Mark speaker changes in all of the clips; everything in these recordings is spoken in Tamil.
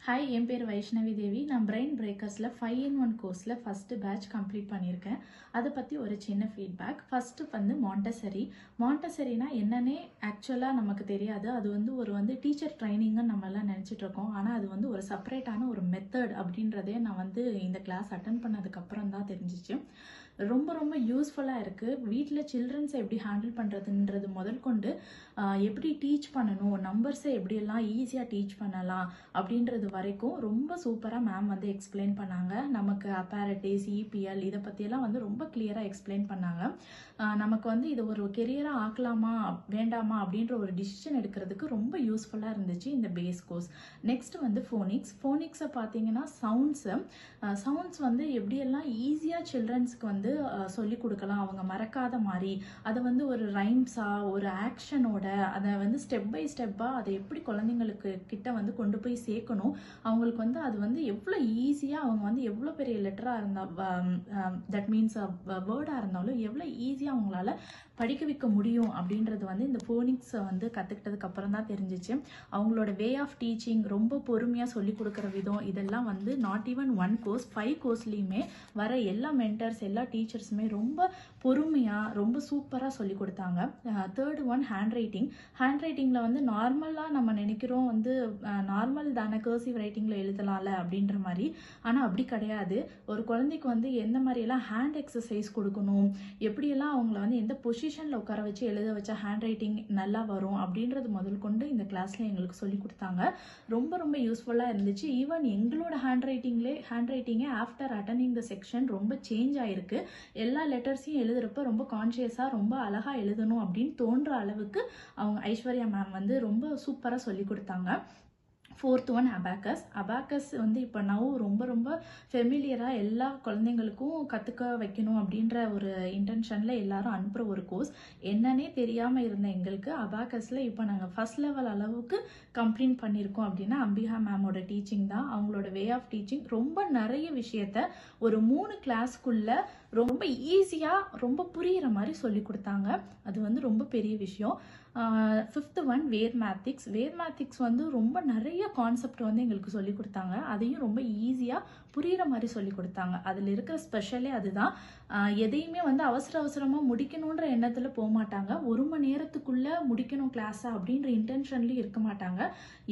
Speaker 1: ஹாய், என் பேர் வைஷ்ணவி தேவி. நான் பிரெயின் பிரேக்கர்ஸில் 5-in-1 கோர்ஸில் ஃபஸ்ட்டு பேட்ச் கம்ப்ளீட் பண்ணியிருக்கேன். அதை பற்றி ஒரு சின்ன ஃபீட்பேக். ஃபஸ்ட்டு வந்து மாண்டசரினா என்னன்னே ஆக்சுவலாக நமக்கு தெரியாது. அது ஒரு டீச்சர் ட்ரைனிங்னு நம்மளாம் நினச்சிட்ருக்கோம். ஆனால் அது ஒரு செப்பரேட்டான ஒரு மெத்தட் அப்படின்றதே நான் இந்த கிளாஸ் அட்டன் பண்ணதுக்கப்புறம் தான் தெரிஞ்சிச்சு. ரொம்ப ரொம்ப யூஸ்ஃபுல்லாக இருக்குது. வீட்டில் சில்ட்ரன்ஸை எப்படி ஹேண்டில் பண்ணுறதுன்றது முதல் கொண்டு எப்படி டீச் பண்ணணும், நம்பர்ஸை எப்படியெல்லாம் ஈஸியாக டீச் பண்ணலாம் அப்படின்றது வரைக்கும் ரொம்ப சூப்பராக மேம் எக்ஸ்பிளைன் பண்ணாங்க. நமக்கு அப்பேரட்டிஸ், இபிஎல் இதை பற்றியெல்லாம் ரொம்ப கிளியராக எக்ஸ்பிளைன் பண்ணாங்க. நமக்கு இது ஒரு கெரியராக ஆக்கலாமா வேண்டாமா அப்படின்ற ஒரு டிசிஷன் எடுக்கிறதுக்கு ரொம்ப யூஸ்ஃபுல்லாக இருந்துச்சு இந்த பேஸ் கோர்ஸ். நெக்ஸ்ட் ஃபோனிக்ஸை பார்த்தீங்கன்னா சவுண்ட்ஸ் எப்படியெல்லாம் ஈஸியாக சில்ட்ரன்ஸ்க்கு சொல்லி கொடுக்கலாம், அவங்க மறக்காத மாதிரி. அதை ஒரு ரைம்ஸாக ஒரு ஆக்ஷனோட அதை ஸ்டெப் பை ஸ்டெப்பாக அதை எப்படி குழந்தைங்களுக்கு கிட்ட கொண்டு போய் சேர்க்கணும், அவங்களுக்கு அது எவ்வளோ ஈஸியாக அவங்க எவ்வளோ பெரிய லெட்டராக இருந்தால் தட் மீன்ஸ் வேர்டாக இருந்தாலும் எவ்வளோ ஈஸியாக அவங்களால படிக்க வைக்க முடியும் அப்படின்றது இந்த ஃபோனிக்ஸை கற்றுக்கிட்டதுக்கு அப்புறம் தான் தெரிஞ்சிச்சு. அவங்களோட வே ஆஃப் டீச்சிங், ரொம்ப பொறுமையாக சொல்லி கொடுக்குற விதம், இதெல்லாம் நாட் ஈவன் 1 கோர்ஸ் 5 கோர்ஸ்லேயுமே வர எல்லா மென்டர்ஸ், எல்லா டீச்சர்ஸுமே ரொம்ப பொறுமையாக ரொம்ப சூப்பராக சொல்லி கொடுத்தாங்க. தேர்ட் ஒன் ஹேண்ட் ரைட்டிங்கில் நார்மலாக நம்ம நினைக்கிறோம் நார்மல் தானே கர்சிவ் ரைட்டிங்கில் எழுதலாம்ல அப்படின்ற மாதிரி. ஆனால் அப்படி கிடையாது. ஒரு குழந்தைக்கு எந்த மாதிரியெல்லாம் ஹேண்ட் எக்ஸசைஸ் கொடுக்கணும், எப்படியெல்லாம் அவங்கள எந்த பொசிஷனில் உட்கார வச்சு எழுத வச்சா ஹேண்ட் ரைட்டிங் நல்லா வரும் அப்படின்றது முதல் கொண்டு இந்த கிளாஸில் எங்களுக்கு சொல்லி கொடுத்தாங்க. ரொம்ப ரொம்ப யூஸ்ஃபுல்லாக இருந்துச்சு. ஈவன் எங்களோட ஹேண்ட் ரைட்டிங்கே ஆஃப்டர் அட்டெண்டிங் த செக்ஷன் ரொம்ப சேஞ்ச் ஆயிருக்கு. எல்லா லெட்டர்ஸையும் எழுதுறப்ப ரொம்ப கான்ஷியஸாக ரொம்ப அழகாக எழுதணும் அப்படின்னு தோன்ற அளவுக்கு அவங்க ஐஸ்வர்யா மேம் ரொம்ப சூப்பராக சொல்லி கொடுத்தாங்க. ஃபோர்த் ஒன் அபாக்கஸ் இப்போ ரொம்ப ரொம்ப ஃபெமிலியராக எல்லா குழந்தைங்களுக்கும் கற்றுக்க வைக்கணும் அப்படின்ற ஒரு இன்டென்ஷனில் எல்லாரும் அனுப்புகிற ஒரு கோர்ஸ். என்னன்னே தெரியாமல் இருந்த எங்களுக்கு அபாக்கஸில் இப்போ நாங்கள் ஃபர்ஸ்ட் லெவல் அளவுக்கு கம்ப்ளீட் பண்ணியிருக்கோம் அப்படின்னா அம்பிகா மேமோட டீச்சிங் தான். அவங்களோட வே ஆஃப் டீச்சிங் ரொம்ப நிறைய விஷயத்த ஒரு 3 கிளாஸ்க்குள்ளே ரொம்ப ஈஸியாக ரொம்ப புரிகிற மாதிரி சொல்லி கொடுத்தாங்க. அது ரொம்ப பெரிய விஷயம். ஃபிஃப்த் ஒன் வேர்மேத்திக்ஸ் ரொம்ப நிறைய கான்செப்ட் எங்களுக்கு சொல்லி கொடுத்தாங்க. அதையும் ரொம்ப ஈஸியாக புரிகிற மாதிரி சொல்லி கொடுத்தாங்க. அதில் இருக்கிற ஸ்பெஷலே அதுதான். எதையுமே அவசரமாக முடிக்கணுன்ற எண்ணத்தில் போக மாட்டாங்க. 1 மணி நேரத்துக்குள்ளே முடிக்கணும் கிளாஸை அப்படின்ற இன்டென்ஷன்லேயும் இருக்க மாட்டாங்க.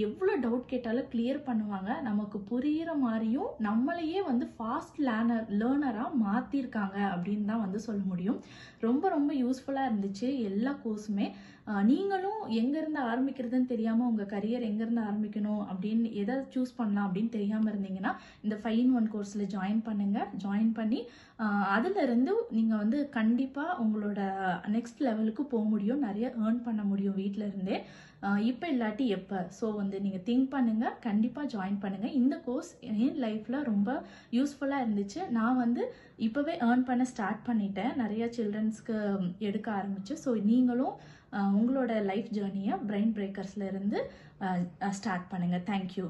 Speaker 1: எவ்வளோ டவுட் கேட்டாலும் கிளியர் பண்ணுவாங்க. நமக்கு புரிகிற மாதிரியும் நம்மளையே ஃபாஸ்ட் லேர்னராக மாற்றிருக்காங்க அப்படின்னு தான் சொல்ல முடியும். ரொம்ப ரொம்ப யூஸ்ஃபுல்லாக இருந்துச்சு எல்லா கோர்ஸுமே. நீங்களும் எங்கேருந்து ஆரம்பிக்கிறதுன்னு தெரியாமல் உங்கள் கரியர் எங்கேருந்து ஆரம்பிக்கணும் அப்படின்னு எதை சூஸ் பண்ணலாம் அப்படின்னு தெரியாமல் இருந்தீங்கன்னா இந்த 5-in-1 கோர்ஸில் ஜாயின் பண்ணி அதிலிருந்து நீங்கள் கண்டிப்பாக உங்களோட நெக்ஸ்ட் லெவலுக்கு போக முடியும், நிறைய ஏர்ன் பண்ண முடியும் வீட்டில் இருந்தே. இப்போ இல்லாட்டி எப்போ. ஸோ நீங்கள் திங்க் பண்ணுங்கள், கண்டிப்பாக ஜாயின் பண்ணுங்கள். இந்த கோர்ஸ் என் லைஃப்பில் ரொம்ப யூஸ்ஃபுல்லாக இருந்துச்சு. நான் இப்போவே ஏர்ன் பண்ண ஸ்டார்ட் பண்ணிட்டேன், நிறைய சில்ட்ரன்ஸ்க்கு எடுக்க ஆரம்பிச்சு. ஸோ நீங்களும் உங்களோட லைஃப் ஜேர்னியை பிரெயின் பிரேக்கர்ஸில் இருந்து ஸ்டார்ட் பண்ணுங்கள். தேங்க்யூ.